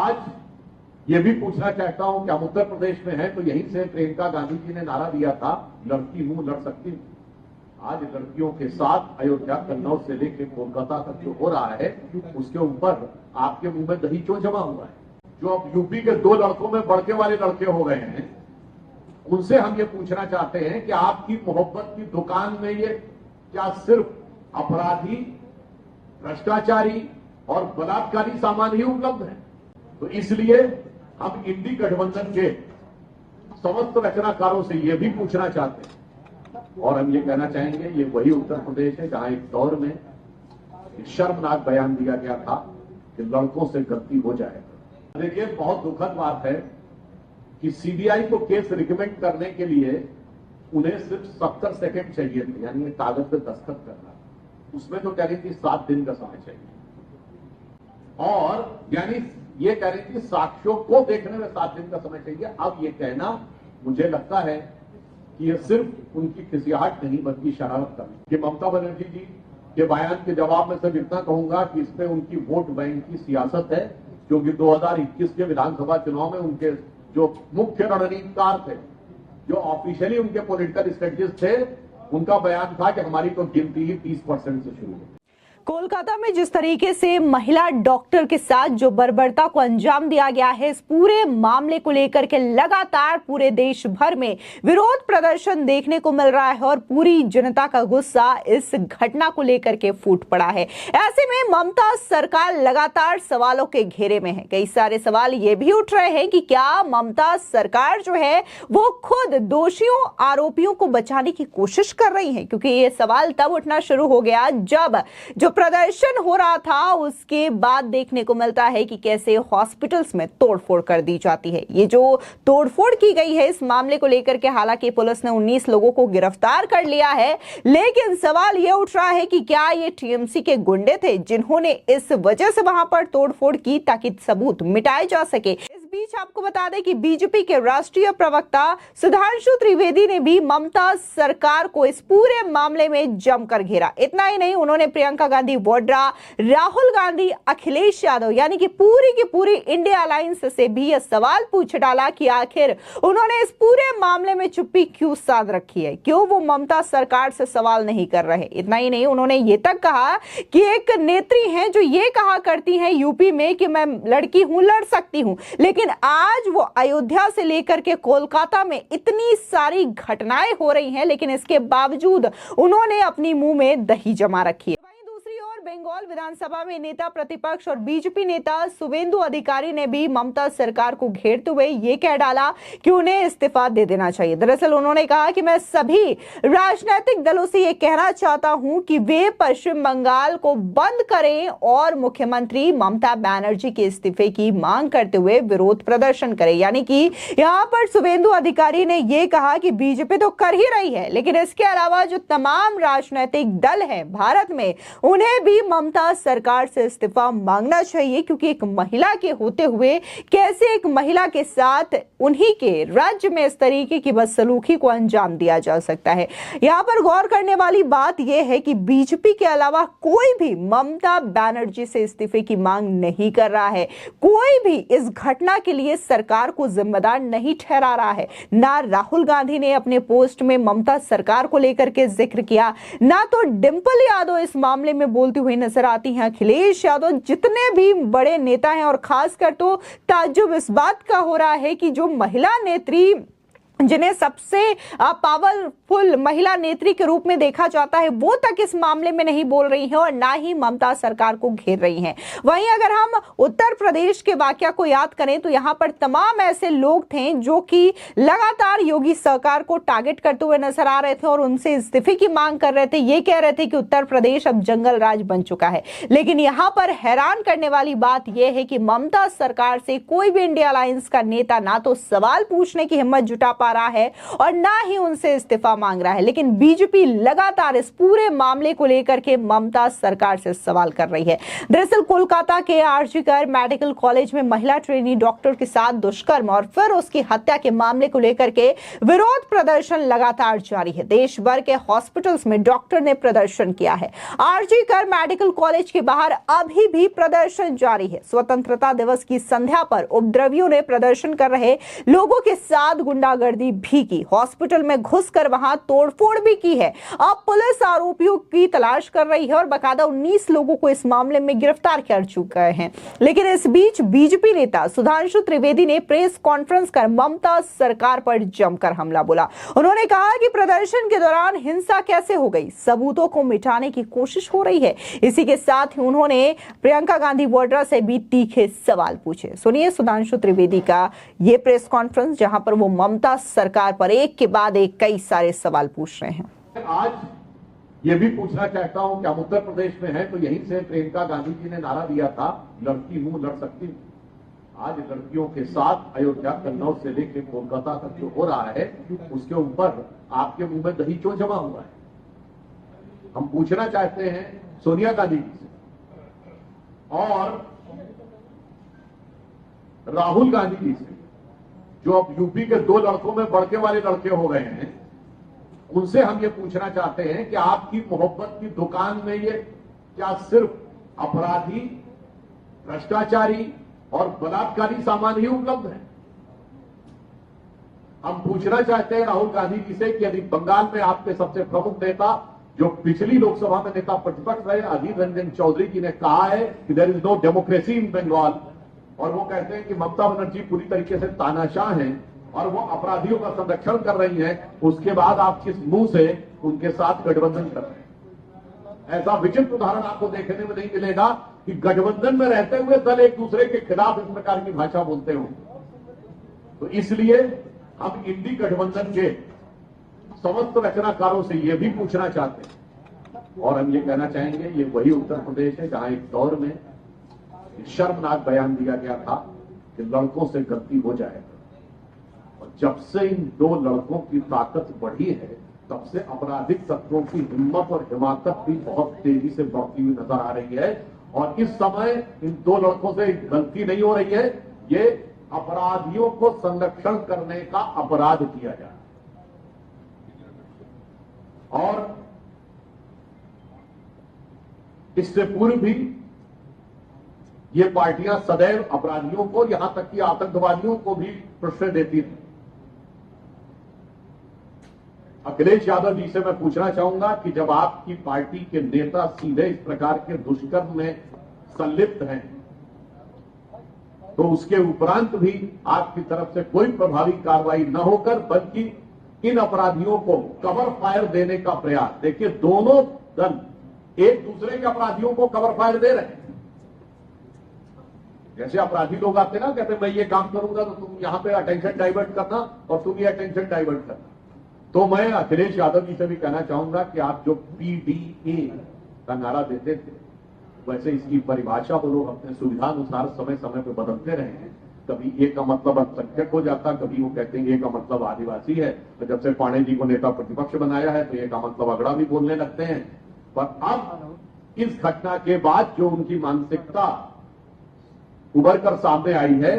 आज ये भी पूछना चाहता हूं कि हम उत्तर प्रदेश में हैं तो यहीं से प्रियंका गांधी जी ने नारा दिया था, लड़की हूं लड़ सकती हूं। आज लड़कियों के साथ अयोध्या कन्नौज से लेकर कोलकाता तक जो हो रहा है उसके ऊपर आपके मुंह में दही क्यों जमा हुआ है? जो अब यूपी के 2 लड़कों में बड़के वाले लड़के हो गए हैं, उनसे हम ये पूछना चाहते हैं कि आपकी मोहब्बत की दुकान में ये क्या सिर्फ अपराधी, भ्रष्टाचारी और बलात्कारी सामान ही उपलब्ध है? तो इसलिए हम इंडी गठबंधन के समस्त रचनाकारों से यह भी पूछना चाहते हैं और हम ये कहना चाहेंगे, ये वही उत्तर प्रदेश है जहां एक दौर में एक शर्मनाक बयान दिया गया था कि लड़कों से गलती हो जाएगा। देखिए, बहुत दुखद बात है कि सीबीआई को केस रिकमेंड करने के लिए उन्हें सिर्फ 70 सेकंड चाहिए थे, यानी ये कागज पे दस्तखत करना। उसमें तो कह रही थी 7 दिन का समय चाहिए, और यानी ये कह रही थी साक्ष्यों को देखने में 7 दिन का समय चाहिए। अब ये कहना मुझे लगता है कि ये सिर्फ उनकी खिसियाहट नहीं बल्कि शरारत करनी। कि ममता बनर्जी जी के बयान के जवाब में सिर्फ इतना कहूंगा कि इसमें उनकी वोट बैंक की सियासत है, क्योंकि 2021 के विधानसभा चुनाव में उनके जो मुख्य रणनीतिकार थे, जो ऑफिशियली उनके पॉलिटिकल स्ट्रेटजिस्ट थे, उनका बयान था कि हमारी तो गिनती ही 30% से शुरू है। कोलकाता में जिस तरीके से महिला डॉक्टर के साथ जो बर्बरता को अंजाम दिया गया है, इस पूरे मामले को लेकर के लगातार पूरे देश भर में विरोध प्रदर्शन देखने को मिल रहा है और पूरी जनता का गुस्सा इस घटना को लेकर के फूट पड़ा है। ऐसे में ममता सरकार लगातार सवालों के घेरे में है। कई सारे सवाल ये भी उठ रहे हैं कि क्या ममता सरकार जो है वो खुद दोषियों, आरोपियों को बचाने की कोशिश कर रही है, क्योंकि ये सवाल तब उठना शुरू हो गया जब जो प्रदर्शन हो रहा था उसके बाद देखने को मिलता है कि कैसे हॉस्पिटल्स में तोड़फोड़ कर दी जाती है। ये जो तोड़फोड़ की गई है, इस मामले को लेकर के हालांकि पुलिस ने 19 लोगों को गिरफ्तार कर लिया है, लेकिन सवाल ये उठ रहा है कि क्या ये टीएमसी के गुंडे थे जिन्होंने इस वजह से वहां पर तोड़फोड़ की ताकि सबूत मिटाए जा सके। इस बीच आपको बता दें कि बीजेपी के राष्ट्रीय प्रवक्ता सुधांशु त्रिवेदी ने भी ममता सरकार को इस पूरे मामले में जमकर घेरा। इतना ही नहीं, उन्होंने प्रियंका गांधी वाड्रा, राहुल गांधी, अखिलेश यादव यानी कि पूरी की पूरी इंडिया अलायंस से भी यह सवाल पूछ डाला कि आखिर उन्होंने इस पूरे मामले में चुप्पी क्यों साध रखी है, क्यों वो ममता सरकार से सवाल नहीं कर रहे। इतना ही नहीं, उन्होंने ये तक कहा कि एक नेत्री हैं जो ये कहा करती हैं यूपी में कि मैं लड़की हूं, लड़ सकती हूं, लेकिन आज वो अयोध्या से लेकर के कोलकाता में इतनी सारी घटनाएं हो रही हैं, लेकिन इसके बावजूद उन्होंने अपनी मुंह में दही जमा रखी है। बंगाल विधानसभा में नेता प्रतिपक्ष और बीजेपी नेता शुवेंदु अधिकारी ने भी ममता सरकार को घेरते हुए ये कह डाला कि उन्हें इस्तीफा दे देना चाहिए। दरअसल उन्होंने कहा कि मैं सभी राजनीतिक दलों से ये कहना चाहता हूं कि वे पश्चिम बंगाल को बंद करें और मुख्यमंत्री ममता बनर्जी के इस्तीफे की मांग करते हुए विरोध प्रदर्शन करें। यानी कि यहां पर शुवेंदु अधिकारी ने यह कहा कि बीजेपी तो कर ही रही है, लेकिन इसके अलावा जो तमाम राजनीतिक दल है भारत में, उन्हें भी ममता सरकार से इस्तीफा मांगना चाहिए, क्योंकि एक महिला के होते हुए कैसे एक महिला के साथ उन्हीं के राज्य में इस तरीके की बदसलूकी को अंजाम दिया जा सकता है। यहां पर गौर करने वाली बात यह है कि बीजेपी के अलावा कोई भी ममता बनर्जी से इस्तीफे की मांग नहीं कर रहा है। कोई भी इस घटना के लिए सरकार को जिम्मेदार नहीं ठहरा रहा है। ना राहुल गांधी ने अपने पोस्ट में ममता सरकार को लेकर के जिक्र किया, ना तो डिंपल यादव इस मामले में बोलती हुई नजर आती हैं। अखिलेश यादव, जितने भी बड़े नेता हैं, और खासकर तो ताज्जुब इस बात का हो रहा है कि जो महिला नेत्री जिन्हें सबसे पावरफुल महिला नेत्री के रूप में देखा जाता है, वो तक इस मामले में नहीं बोल रही हैं और ना ही ममता सरकार को घेर रही हैं। वहीं अगर हम उत्तर प्रदेश के वाकया को याद करें तो यहां पर तमाम ऐसे लोग थे जो कि लगातार योगी सरकार को टारगेट करते हुए नजर आ रहे थे और उनसे इस्तीफे की मांग कर रहे थे। ये कह रहे थे कि उत्तर प्रदेश अब जंगल राज बन चुका है। लेकिन यहां पर हैरान करने वाली बात यह है कि ममता सरकार से कोई भी इंडिया अलायंस का नेता ना तो सवाल पूछने की हिम्मत जुटा पा पा रहा है और ना ही उनसे इस्तीफा मांग रहा है, लेकिन बीजेपी लगातार इस पूरे मामले को लेकर के ममता सरकार से सवाल कर रही है। दरअसल कोलकाता के आरजी कर मेडिकल कॉलेज में महिला ट्रेनी डॉक्टर के साथ दुष्कर्म और फिर उसकी हत्या के मामले को लेकर के विरोध प्रदर्शन लगातार जारी है। देश भर के हॉस्पिटल्स में डॉक्टर ने प्रदर्शन किया है। आरजी कर मेडिकल कॉलेज के बाहर अभी भी प्रदर्शन जारी है। स्वतंत्रता दिवस की संध्या पर उपद्रवियों ने प्रदर्शन कर रहे लोगों के साथ गुंडागर्दी भी की, हॉस्पिटल में घुसकर वहां तोड़फोड़ भी की है। अब पुलिस आरोपियों की तलाश कर रही है और बकायदा 19 लोगों को इस मामले में गिरफ्तार कर चुके हैं। लेकिन इस बीच बीजेपी नेता सुधांशु त्रिवेदी ने प्रेस कॉन्फ्रेंस कर ममता सरकार पर जमकर हमला बोला। उन्होंने कहा कि प्रदर्शन के दौरान हिंसा कैसे हो गई, सबूतों को मिटाने की कोशिश हो रही है। इसी के साथ ही उन्होंने प्रियंका गांधी वाड्रा से भी तीखे सवाल पूछे। सुनिए सुधांशु त्रिवेदी का ये प्रेस कॉन्फ्रेंस, जहां पर वो ममता सरकार पर एक के बाद एक कई सारे सवाल पूछ रहे हैं। आज ये भी पूछना चाहता हूं कि हम उत्तर प्रदेश में हैं तो यहीं से प्रियंका गांधी जी ने नारा दिया था, लड़की हूं लड़ सकती हूं। आज लड़कियों के साथ अयोध्या कन्नौज से लेकर कोलकाता तक जो हो रहा है उसके ऊपर आपके मुंह में दही क्यों जमा हुआ है? हम पूछना चाहते हैं सोनिया गांधी जी से और राहुल गांधी जी से, जो अब यूपी के 2 लड़कों में बड़के वाले लड़के हो गए हैं, उनसे हम ये पूछना चाहते हैं कि आपकी मोहब्बत की दुकान में ये क्या सिर्फ अपराधी, भ्रष्टाचारी और बलात्कारी सामान ही उपलब्ध है? हम पूछना चाहते हैं राहुल गांधी जी से कि यदि बंगाल में आपके सबसे प्रमुख नेता, जो पिछली लोकसभा में नेता प्रतिपक्ष रहे, अधीर रंजन चौधरी जी ने कहा है कि there is no democracy in Bengal, और वो कहते हैं कि ममता बनर्जी पूरी तरीके से तानाशाह हैं और वो अपराधियों का संरक्षण कर रही हैं, उसके बाद आप किस मुंह से उनके साथ गठबंधन कर रहे हैं? ऐसा विचित्र उदाहरण आपको देखने में नहीं मिलेगा कि गठबंधन में रहते हुए दल एक दूसरे के खिलाफ इस प्रकार की भाषा बोलते हो। तो इसलिए हम इंडी गठबंधन के समस्त रचनाकारों से यह भी पूछना चाहते हैं और हम ये कहना चाहेंगे, ये वही उत्तर प्रदेश है जहां एक दौर में शर्मनाक बयान दिया गया था कि लड़कों से गलती हो जाएगा, और जब से इन 2 लड़कों की ताकत बढ़ी है तब से आपराधिक तत्वों की हिम्मत और हिमाकत भी बहुत तेजी से बढ़ती हुई नजर आ रही है। और इस समय इन 2 लड़कों से गलती नहीं हो रही है, ये अपराधियों को संरक्षण करने का अपराध किया जा रहा है। और इससे पूर्व भी ये पार्टियां सदैव अपराधियों को, यहां तक कि आतंकवादियों को भी प्रश्रय देती थी। अखिलेश यादव जी से मैं पूछना चाहूंगा कि जब आपकी पार्टी के नेता सीधे इस प्रकार के दुष्कर्म में संलिप्त हैं, तो उसके उपरांत भी आपकी तरफ से कोई प्रभावी कार्रवाई न होकर बल्कि इन अपराधियों को कवर फायर देने का प्रयास। देखिए, दोनों दल एक दूसरे के अपराधियों को कवर फायर दे रहे हैं। जैसे अपराधी लोग आते ना, कहते मैं ये काम करूंगा तो तुम यहां पे अटेंशन डाइवर्ट करना और तुम ये अटेंशन डाइवर्ट करना। तो मैं अखिलेश यादव जी से भी कहना चाहूंगा कि आप जो PDA का नारा देते थे, वैसे इसकी परिभाषा वो लोग अपने सुविधानुसार समय समय पर बदलते रहे हैं। कभी ए का मतलब अल्पसंख्यक हो जाता, कभी वो कहते हैं ए का मतलब आदिवासी है, तो जब से पांडे जी को नेता प्रतिपक्ष बनाया है तो ए का मतलब अगड़ा भी बोलने लगते हैं। पर अब इस घटना के बाद जो उनकी मानसिकता उभर कर सामने आई है,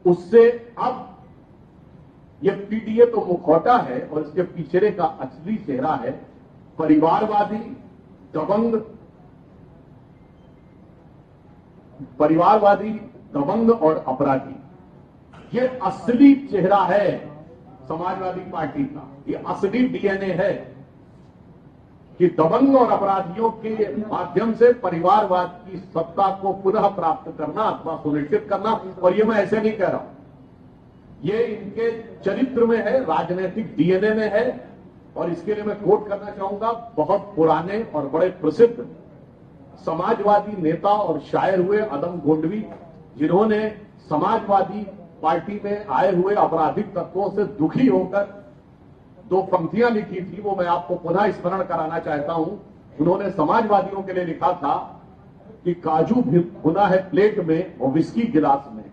उससे अब ये PDA तो मुखौटा है और इसके पीछे का असली चेहरा है परिवारवादी, दबंग और अपराधी। ये असली चेहरा है समाजवादी पार्टी का, ये असली DNA है कि दबंग और अपराधियों के माध्यम से परिवारवाद की सत्ता को पुनः प्राप्त करना अथवा सुनिश्चित करना। और ये मैं ऐसे नहीं कह रहा हूं, ये इनके चरित्र में है, राजनीतिक DNA में है। और इसके लिए मैं कोट करना चाहूंगा बहुत पुराने और बड़े प्रसिद्ध समाजवादी नेता और शायर हुए अदम गोंडवी, जिन्होंने समाजवादी पार्टी में आए हुए आपराधिक तत्वों से दुखी होकर 2 पंक्तियां लिखी थी, वो मैं आपको पुनः स्मरण कराना चाहता हूं। उन्होंने समाजवादियों के लिए लिखा था कि काजू भुना है प्लेट में और विस्की गिलास में,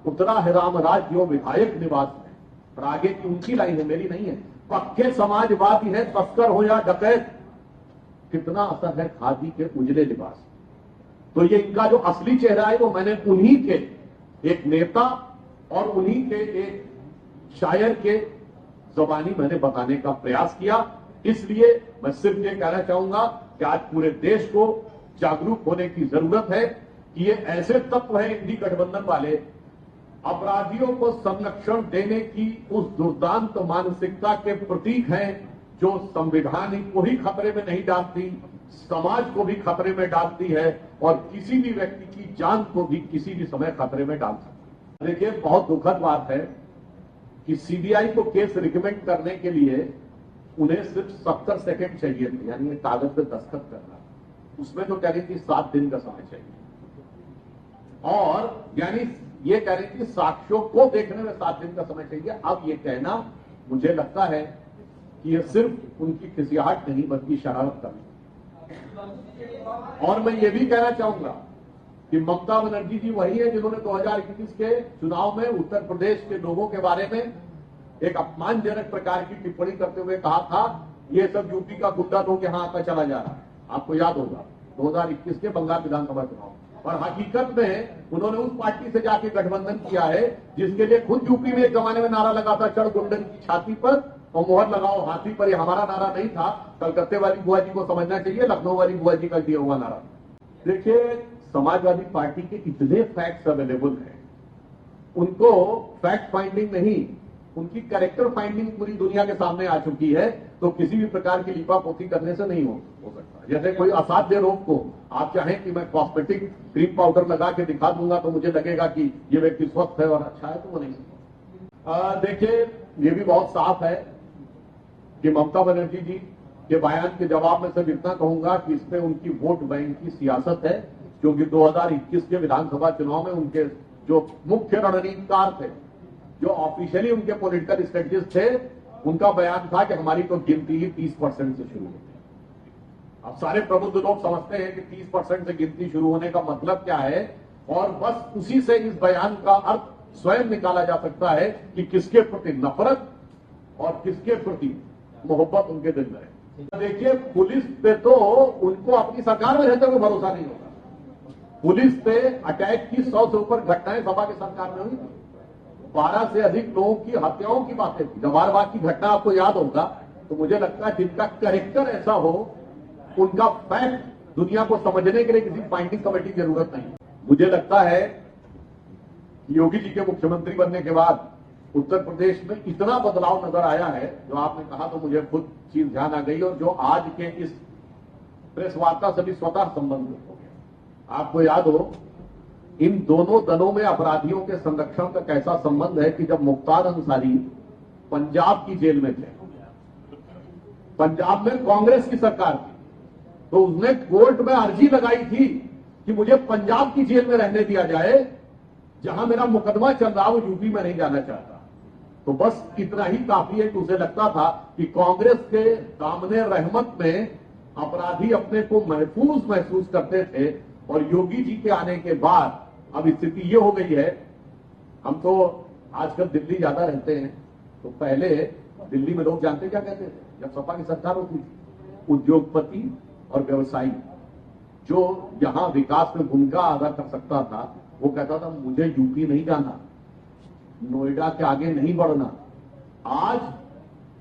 उतरा है रामराज जो विधायक निवास में, और आगे की उनकी लाइन है, मेरी नहीं है। पक्के समाजवादी है, तस्कर हो या डकैत। कितना असर है खादी के उजले लिबास। तो ये इनका जो असली चेहरा है वो मैंने उन्हीं के एक नेता और उन्हीं के एक शायर के जुबानी मैंने बताने का प्रयास किया। इसलिए मैं सिर्फ ये कहना चाहूंगा कि आज पूरे देश को जागरूक होने की जरूरत है कि ये ऐसे तत्व हैं इंडी गठबंधन वाले, अपराधियों को संरक्षण देने की उस दुर्दांत मानसिकता के प्रतीक हैं, जो संविधान को ही खतरे में नहीं डालती, समाज को भी खतरे में डालती है और किसी भी व्यक्ति की जान को भी किसी भी समय खतरे में डाल सकती है। देखिए, बहुत दुखद बात है कि सीबीआई को केस रिकमेंड करने के लिए उन्हें सिर्फ 70 सेकंड चाहिए थे, यानी ये कागज पे दस्तखत करना। उसमें तो कह रही थी 7 दिन का समय चाहिए, और यानी ये कह रही थी साक्ष्यों को देखने में 7 दिन का समय चाहिए। अब ये कहना मुझे लगता है कि ये सिर्फ उनकी खिसियाहट नहीं बल्कि शरारत करनी। और मैं ये भी कहना चाहूंगा कि ममता बनर्जी जी वही है जिन्होंने 2021 के चुनाव में उत्तर प्रदेश के लोगों के बारे में एक अपमानजनक प्रकार की टिप्पणी करते हुए कहा था, ये सब यूपी का गुंडा लोग यहां आकर चला जा रहा है। आपको याद होगा 2021 के बंगाल विधानसभा चुनाव। और हकीकत में उन्होंने उस पार्टी से जाके गठबंधन किया है जिसके लिए खुद यूपी में एक जमाने में नारा लगा था, चढ़ गुंडन की छाती पर और मोहर लगाओ हाथी पर। ये हमारा नारा नहीं था, कलकत्ते वाली बुआ जी को समझना चाहिए, लखनऊ वाली बुआ जी का दिया हुआ नारा। देखिए, समाजवादी पार्टी के इतने फैक्ट्स अवेलेबल हैं, उनको फैक्ट फाइंडिंग नहीं, उनकी कैरेक्टर फाइंडिंग पूरी दुनिया के सामने आ चुकी है। तो किसी भी प्रकार की लिपापोती करने से नहीं हो सकता। जैसे कोई असाध्य रोग को आप चाहें कि मैं कॉस्मेटिक क्रीम पाउडर लगा के दिखा दूंगा तो मुझे लगेगा कि ये व्यक्ति स्वस्थ है और अच्छा है, तो वो नहीं। देखिए, ये भी बहुत साफ है कि ममता बनर्जी जी के बयान के जवाब में सिर्फ इतना कहूंगा कि इसमें उनकी वोट बैंक की सियासत है, क्योंकि 2021 के विधानसभा चुनाव में उनके जो मुख्य रणनीतिकार थे, जो ऑफिशियली उनके पॉलिटिकल स्ट्रेटजिस्ट थे, उनका बयान था कि हमारी तो गिनती ही 30% से शुरू होती है। अब सारे प्रबुद्ध लोग समझते हैं कि 30% से गिनती शुरू होने का मतलब क्या है, और बस उसी से इस बयान का अर्थ स्वयं निकाला जा सकता है कि किसके प्रति नफरत और किसके प्रति मोहब्बत उनके दिल में है। देखिए, पुलिस पे तो उनको अपनी सरकार में रहते हुए भरोसा नहीं होता। पुलिस पे अटैक की 100 से ऊपर घटनाएं सपा की सरकार में हुई, 12 से अधिक लोगों की हत्याओं की बातें थी। जवाहरबाग की घटना आपको याद होगा। तो मुझे लगता है जिनका कैरेक्टर ऐसा हो, उनका फैक्ट दुनिया को समझने के लिए किसी फाइंडिंग कमेटी की जरूरत नहीं। मुझे लगता है कि योगी जी के मुख्यमंत्री बनने के बाद उत्तर प्रदेश में इतना बदलाव नजर आया है, जो आपने कहा तो मुझे खुद चीज ध्यान आ गई, और जो आज के इस प्रेस वार्ता से भी स्वतः संबंधित हो गया। आपको याद हो, इन दोनों दलों में अपराधियों के संरक्षण का कैसा संबंध है कि जब मुख्तार अंसारी पंजाब की जेल में थे, पंजाब में कांग्रेस की सरकार थी, तो उसने कोर्ट में अर्जी लगाई थी कि मुझे पंजाब की जेल में रहने दिया जाए, जहां मेरा मुकदमा चल रहा वो यूपी में नहीं जाना चाहता। तो बस इतना ही काफी है कि उसे लगता था कि कांग्रेस के दामने रहमत में अपराधी अपने को महफूज महसूस करते थे, और योगी जी के आने के बाद अब स्थिति ये हो गई है। हम तो आजकल दिल्ली ज्यादा रहते हैं, तो पहले दिल्ली में लोग जानते क्या कहते थे जब सपा की सरकार होती थी? उद्योगपति और व्यवसायी जो यहां विकास में भूमिका अदा कर सकता था, वो कहता था मुझे यूपी नहीं जाना, नोएडा के आगे नहीं बढ़ना। आज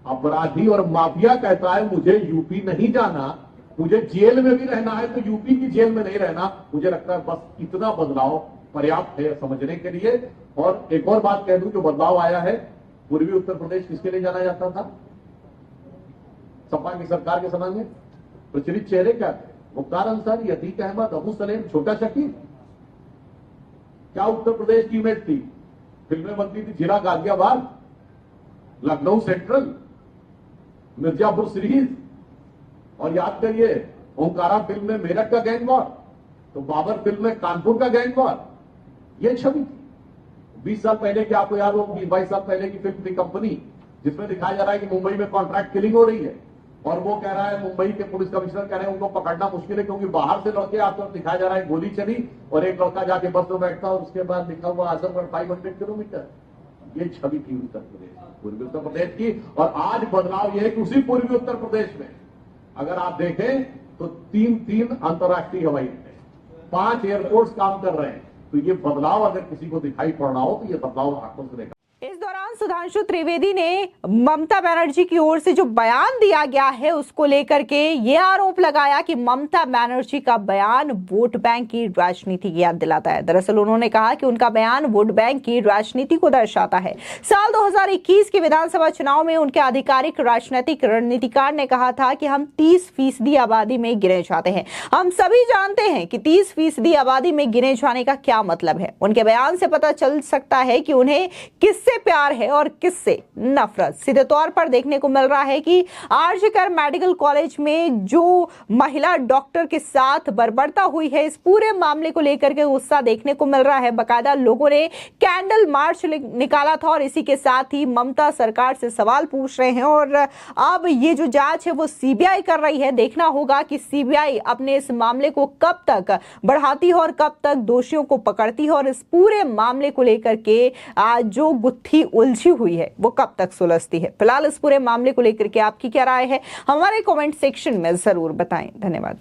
अपराधी और माफिया कहता है मुझे यूपी नहीं जाना, मुझे जेल में भी रहना है तो यूपी की जेल में नहीं रहना। मुझे लगता है बस इतना बदलाव पर्याप्त है समझने के लिए। और एक और बात कह दूं, जो बदलाव आया है, पूर्वी उत्तर प्रदेश किसके लिए जाना जाता था? सपा की सरकार के समय में प्रचलित चेहरे क्या थे? मुख्तार अंसारी, अतीक अहमद, अबू सलेम, छोटा शकील। क्या उत्तर प्रदेश की इमेज थी? फिल्में बनती थी जिला गाजियाबाद, लखनऊ सेंट्रल, मिर्जापुर सीरीज, और याद करिए ओंकारा फिल्म में मेरठ का गैंग वॉर, तो बाबर फिल्म में कानपुर का गैंग वॉर। ये छवि थी। 20 साल पहले की आपको याद हो, 22 साल पहले की फिल्म थी कंपनी, जिसमें दिखाया जा रहा है कि मुंबई में कॉन्ट्रैक्ट किलिंग हो रही है, और वो कह रहा है, मुंबई के पुलिस कमिश्नर कह रहे हैं उनको पकड़ना मुश्किल है क्योंकि बाहर से लड़के आपको दिखाया जा रहा है गोली चली और एक लड़का जाके बस में बैठता और उसके बाद लिखा हुआ आजमगढ़ 500 किलोमीटर। ये छवि थी उत्तर प्रदेश, पूर्वी उत्तर प्रदेश की। और आज बदलाव यह है कि उसी पूर्वी उत्तर प्रदेश में अगर आप देखें तो 3 अंतर्राष्ट्रीय हवाई अड्डे, 5 एयरपोर्ट्स काम कर रहे हैं। तो ये बदलाव अगर किसी को दिखाई पड़ रहा हो तो ये बदलाव आंखों से देखा। इस दौरान सुधांशु त्रिवेदी ने ममता बनर्जी की ओर से जो बयान दिया गया है उसको लेकर के ये आरोप लगाया कि ममता बनर्जी का बयान वोट बैंक की राजनीति की याद दिलाता है। दरअसल उन्होंने कहा कि उनका बयान वोट बैंक की राजनीति को दर्शाता है। साल 2021 के विधानसभा चुनाव में उनके आधिकारिक राजनीतिक रणनीतिकार ने कहा था कि हम 30% आबादी में गिने जाते हैं। हम सभी जानते हैं कि 30% आबादी में गिने जाने का क्या मतलब है। उनके बयान से पता चल सकता है कि उन्हें किससे प्यार है और किससे नफरत। सीधे तौर पर देखने को मिल रहा है कि आरजीकर मेडिकल कॉलेज में जो महिला डॉक्टर के साथ बर्बरता हुई है, इस पूरे मामले को लेकर के गुस्सा देखने को मिल रहा है। बकायदा लोगों ने कैंडल मार्च निकाला था और इसी के साथ ही ममता सरकार से सवाल पूछ रहे हैं। और अब ये जो जांच है वो सीबीआई कर रही है। देखना होगा कि सीबीआई अपने इस मामले को कब तक बढ़ाती है और कब तक दोषियों को पकड़ती है और इस पूरे मामले को लेकर के जो गुत्थी उलझी हुई है वो कब तक सुलझती है। फिलहाल इस पूरे मामले को लेकर के आपकी क्या राय है, हमारे कमेंट सेक्शन में जरूर बताएं। धन्यवाद।